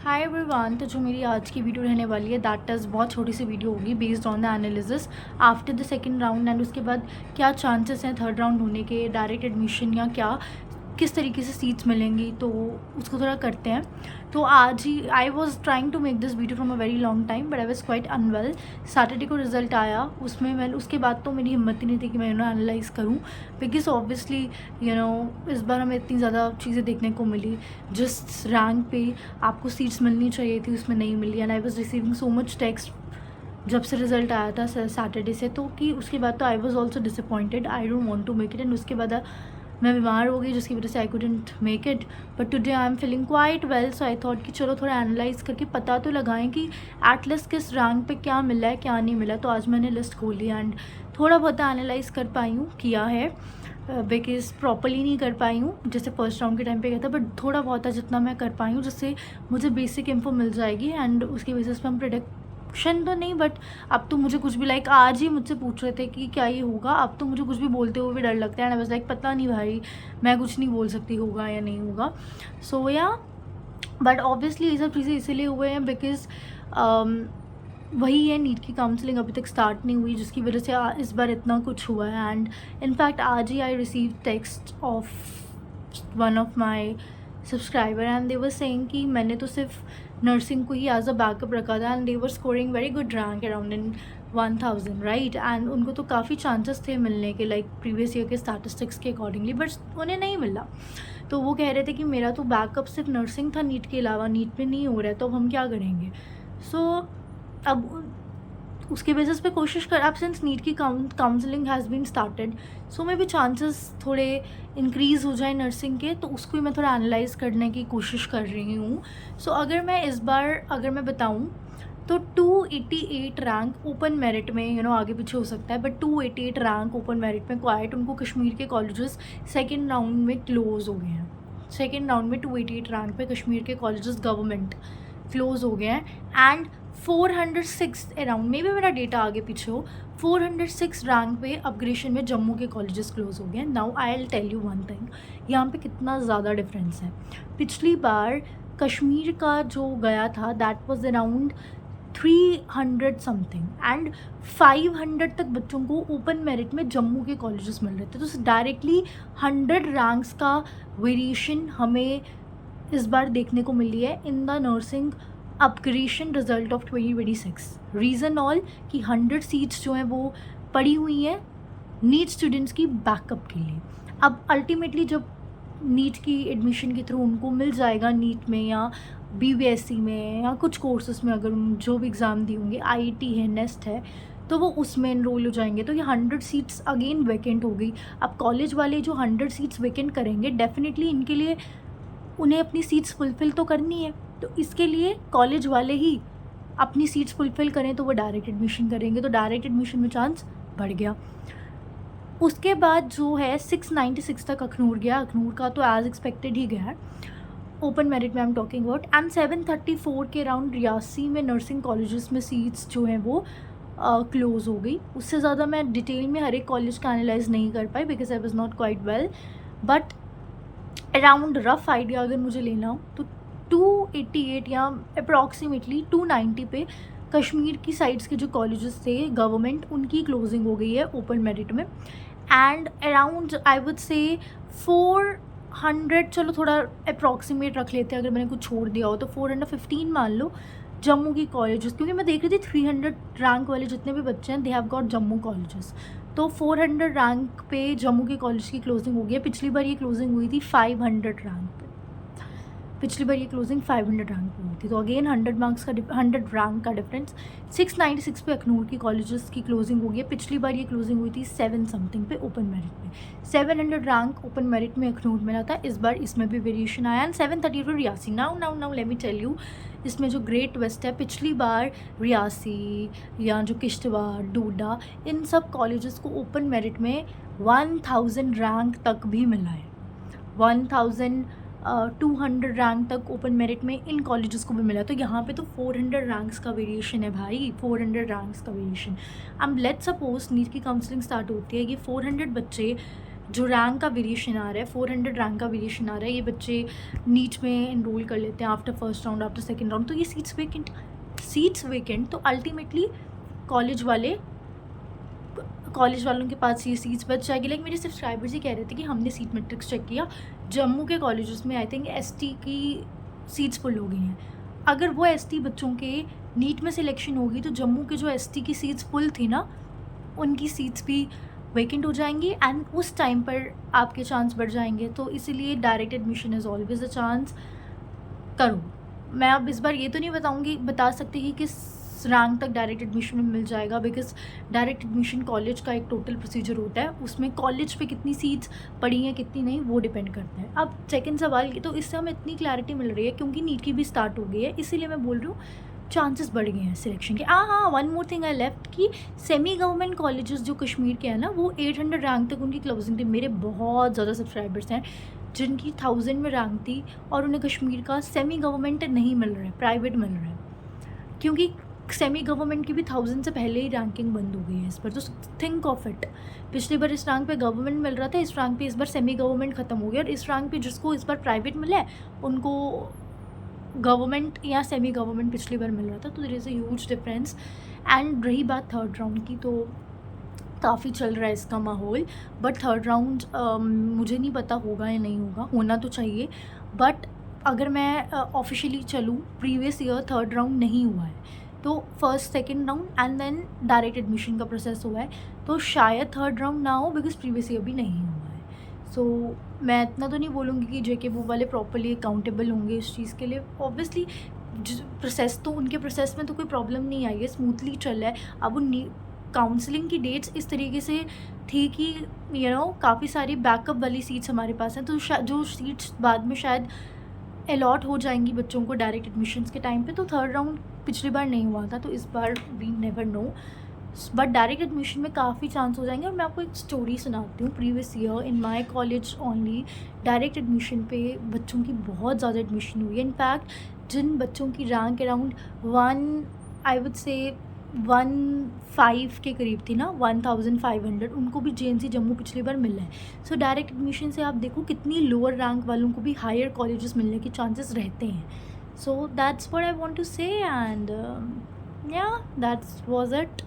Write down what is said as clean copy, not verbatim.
Hi everyone. तो जो मेरी आज की वीडियो रहने वाली है दैट इज़ बहुत छोटी सी वीडियो होगी based on the analysis after the second round and उसके बाद क्या चांसेस हैं थर्ड राउंड होने के, डायरेक्ट एडमिशन या क्या किस तरीके से सीट्स मिलेंगी, तो उसको थोड़ा करते हैं। तो आज ही I was trying to make this video from a very long time but I was quite unwell. Saturday को रिजल्ट आया, उसमें मैं उसके बाद तो मेरी हिम्मत ही नहीं थी कि मैं एनालाइज़ करूँ, बिकॉज ऑब्वियसली इस बार हमें इतनी ज़्यादा चीज़ें देखने को मिली। जिस रैंक पे आपको सीट्स मिलनी चाहिए थी उसमें नहीं मिली and I was receiving so much text जब से रिज़ल्ट आया था सैटरडे से, तो कि उसके बाद तो I was also disappointed, I don't want to make it. And उसके बाद मैं बीमार हो गई जिसकी वजह से I couldn't make it, but today I am feeling quite well, so I thought कि चलो थोड़ा एनालाइज करके पता तो लगाएं कि एटलीस्ट किस रैंक पे क्या मिला है क्या नहीं मिला। तो आज मैंने लिस्ट खोली एंड थोड़ा बहुत एनालाइज कर पाई हूँ, किया है, बिकॉज प्रॉपरली नहीं कर पाई हूँ जैसे फर्स्ट राउंड के टाइम पे गया था, बट थोड़ा बहुत है जितना मैं कर पाई हूँ, जिससे मुझे बेसिक इन्फो मिल जाएगी एंड उसकी बेसिस पे हम प्रोडक्शन तो नहीं, बट अब तो मुझे कुछ भी लाइक आज ही मुझसे पूछ रहे थे कि क्या ये होगा, अब तो मुझे कुछ भी बोलते हुए भी डर लगता है एंड आई वाज लाइक पता नहीं भाई, मैं कुछ नहीं बोल सकती होगा या नहीं होगा। सो या बट ऑब्वियसली ये सब चीज़ें इसीलिए हुए हैं बिकॉज वही है, नीट की काउंसलिंग अभी तक स्टार्ट नहीं हुई जिसकी वजह से इस बार इतना कुछ हुआ है। एंड इनफैक्ट आज ही I receive text of one of my subscriber and they were saying कि मैंने तो सिर्फ नर्सिंग को ही एज अ बैकअप रखा था and they were scoring very good rank around in 1000 right, and उनको तो काफ़ी चांसेस थे मिलने के लाइक प्रीवियस ईयर के स्टैटिस्टिक्स के अकॉर्डिंगली, बट उन्हें नहीं मिला। तो वो कह रहे थे कि मेरा तो बैकअप सिर्फ नर्सिंग था नीट के अलावा, नीट में नहीं हो रहा है तो अब हम क्या करेंगे। सो अब उसके बेसिस पे कोशिश कर, अब सिंस नीट की काउंसलिंग हैज़ बीन स्टार्टेड, सो मे भी चांसेस थोड़े इंक्रीज़ हो जाए नर्सिंग के, तो उसको ही मैं थोड़ा एनालाइज करने की कोशिश कर रही हूँ। सो अगर मैं इस बार अगर मैं बताऊँ तो 288 रैंक ओपन मेरिट में आगे पीछे हो सकता है, बट 288 रैंक ओपन मेरिट में क्वाइट उनको कश्मीर के कॉलेजेस सेकेंड राउंड में क्लोज हो गए हैं। सेकेंड राउंड में 288 रैंक पे कश्मीर के कॉलेजेस गवर्नमेंट क्लोज हो गए हैं एंड 406 अराउंड में भी मेरा डेटा आगे पीछे हो, 406 रैंक पे अपग्रेशन में जम्मू के कॉलेजेस क्लोज हो गए हैं। Now I will tell you one thing, यहाँ पे कितना ज़्यादा डिफरेंस है। पिछली बार कश्मीर का जो गया था that was around 300 something and 500 तक बच्चों को ओपन मेरिट में जम्मू के कॉलेजेस मिल रहे थे, तो डायरेक्टली 100 रैंक्स का वेरिएशन हमें इस बार देखने को मिली है in the nursing upgradation result of 2026। Reason all कि 100 सीट्स जो हैं वो पड़ी हुई हैं नीट स्टूडेंट्स की बैकअप के लिए। अब अल्टीमेटली जब नीट की एडमिशन के थ्रू उनको मिल जाएगा नीट में या बीबीएससी में या कुछ कोर्सेज में, अगर जो भी एग्ज़ाम दी होंगे, आईआईटी है, नेस्ट है, तो वो उसमें एनरोल हो जाएंगे, तो ये 100 सीट्स अगेन वैकेंट हो गई। अब कॉलेज वाले जो 100 सीट्स वैकेंट करेंगे डेफिनेटली इनके लिए उन्हें अपनी सीट्स फुलफ़िल तो करनी है, तो इसके लिए कॉलेज वाले ही अपनी सीट्स फुलफ़िल करें तो वो डायरेक्ट एडमिशन करेंगे, तो डायरेक्ट एडमिशन में चांस बढ़ गया। उसके बाद जो है 696 तक अखनूर गया, अखनूर का तो एज़ एक्सपेक्टेड ही गया है ओपन मेरिट में I am talking about, and 734 के अराउंड रियासी में नर्सिंग कॉलेजेस में सीट्स जो हैं वो क्लोज़ हो गई। उससे ज़्यादा मैं डिटेल में हर एक कॉलेज का एनालाइज नहीं कर पाई because I was not quite well, but around rough idea अगर मुझे लेना हो तो 288 या अप्रॉक्सीमेटली 290 पे कश्मीर की साइड्स के जो कॉलेजेस थे गवर्नमेंट उनकी क्लोजिंग हो गई है ओपन मेरिट में, and around I would say 400, चलो थोड़ा अप्रॉक्सीमेट रख लेते हैं अगर मैंने कुछ छोड़ दिया हो तो 415 मान लो जम्मू की कॉलेजेस, क्योंकि मैं देख रही थी 300 रैंक वाले जितने भी बच्चे हैं they have got Jammu colleges, तो 400 रैंक पे जम्मू के कॉलेज की क्लोजिंग हो गई है। पिछली बार ये क्लोजिंग हुई थी 500 रैंक पे, पिछली बार ये क्लोजिंग 500 रैंक पे हुई थी, तो अगेन 100 मार्क्स का 100 रैंक का डिफरेंस। 696 पे अखनूर की कॉलेजेस की क्लोजिंग हो गई है, पिछली बार ये क्लोजिंग हुई थी 7 समथिंग पे ओपन मेरिट में, 700 रैंक ओपन मेरिट में अखनूर मिला था, इस बार इसमें भी वेरिएशन आया and 730 Reasi. Now let me tell you, इसमें जो ग्रेट वेस्ट है, पिछली बार रियासी या जो किश्तवाड़, डोडा, इन सब कॉलेजेस को ओपन मेरिट में 1000 रैंक तक भी मिला है, 1200 रैंक तक ओपन मेरिट में इन कॉलेजेस को भी मिला, तो यहाँ पे तो 400 रैंक्स का वेरिएशन है भाई, 400 रैंक्स का वेरिएशन। अब लेट्स सपोज नीट की काउंसलिंग स्टार्ट होती है, ये 400 बच्चे जो रैंक का वेरिएशन आ रहा है, 400 रैंक का वेरिएशन आ रहा है, ये बच्चे नीट में इनरोल कर लेते हैं after first round, after second round, तो ये सीट्स वेकेंट तो अल्टीमेटली कॉलेज वालों के पास ये सीट्स बच जाएगी। लाइक मेरे सब्सक्राइबर्स ही कह रहे थे कि हमने सीट मैट्रिक्स चेक किया, जम्मू के कॉलेजेस में आई थिंक एसटी की सीट्स फुल हो गई हैं। अगर वो एसटी बच्चों के नीट में सिलेक्शन होगी तो जम्मू के जो एसटी की सीट्स फुल थी ना, उनकी सीट्स भी वेकेंट हो जाएंगी एंड उस टाइम पर आपके चांस बढ़ जाएंगे। तो इसीलिए direct admission is always a chance. करो। मैं अब इस बार ये तो नहीं बता सकती कि किस रैंक तक डायरेक्ट एडमिशन में मिल जाएगा, बिकॉज डायरेक्ट एडमिशन कॉलेज का एक टोटल प्रोसीजर होता है, उसमें कॉलेज पे कितनी सीट्स पड़ी हैं कितनी नहीं वो डिपेंड करता है। अब सेकंड सवाल, तो इससे हमें इतनी क्लैरिटी मिल रही है क्योंकि नीट की भी स्टार्ट हो गई है, इसीलिए मैं बोल रही हूँ चांसेस बढ़ गए हैं सिलेक्शन के। हाँ, one more thing I left कि सेमी गवर्नमेंट कॉलेजेस जो कश्मीर के हैं ना, वो 800 रैंक तक उनकी क्लोजिंग थी। मेरे बहुत ज़्यादा सब्सक्राइबर्स हैं जिनकी 1000 में रैंक थी और उन्हें कश्मीर का सेमी गवर्नमेंट नहीं मिल रहा है, प्राइवेट मिल रहा है, क्योंकि सेमी गवर्नमेंट की भी 1000 से पहले ही रैंकिंग बंद हो गई है इस पर। तो थिंक ऑफ इट, पिछली बार इस रैंक पे गवर्नमेंट मिल रहा था, इस रैंक पे इस बार सेमी गवर्नमेंट ख़त्म हो गया, और इस रैंक पे जिसको इस बार प्राइवेट मिला है उनको गवर्नमेंट या सेमी गवर्नमेंट पिछली बार मिल रहा था। तो there is a huge difference. And रही बात थर्ड राउंड की, तो काफ़ी चल रहा है इसका माहौल, बट थर्ड राउंड मुझे नहीं पता होगा या नहीं होगा, होना तो चाहिए। बट अगर मैं ऑफिशियली चलूँ, प्रीवियस ईयर थर्ड राउंड नहीं हुआ है, तो first second round and then direct admission का प्रोसेस हुआ है, तो शायद थर्ड राउंड ना हो बिकॉज प्रीवियस ईयर भी नहीं हुआ है। सो मैं इतना तो नहीं बोलूँगी कि जेके वो वाले प्रॉपरली अकाउंटेबल होंगे इस चीज़ के लिए। ऑब्वियसली प्रोसेस तो उनके प्रोसेस में तो कोई प्रॉब्लम नहीं आई है, स्मूथली चल रहा है। अब उन काउंसलिंग की डेट्स इस तरीके से थी कि काफ़ी सारी बैकअप वाली सीट्स हमारे पास हैं, तो जो सीट्स बाद में शायद अलॉट हो जाएंगी बच्चों को डायरेक्ट एडमिशन्स के टाइम पे। तो थर्ड राउंड पिछली बार नहीं हुआ था, तो इस बार we never know, but direct admission में काफ़ी चांस हो जाएंगे। और मैं आपको एक स्टोरी सुनाती हूँ। Previous year in my college only direct admission पे बच्चों की बहुत ज़्यादा एडमिशन हुई है। इनफैक्ट जिन बच्चों की रैंक अराउंड 1.5 के करीब थी ना, 1500, उनको भी जेएनसी जम्मू पिछली बार मिला है। सो डायरेक्ट एडमिशन से आप देखो कितनी लोअर रैंक वालों को भी हायर कॉलेजेस मिलने के चांसेस रहते हैं। So that's what I want to say and yeah that's was it.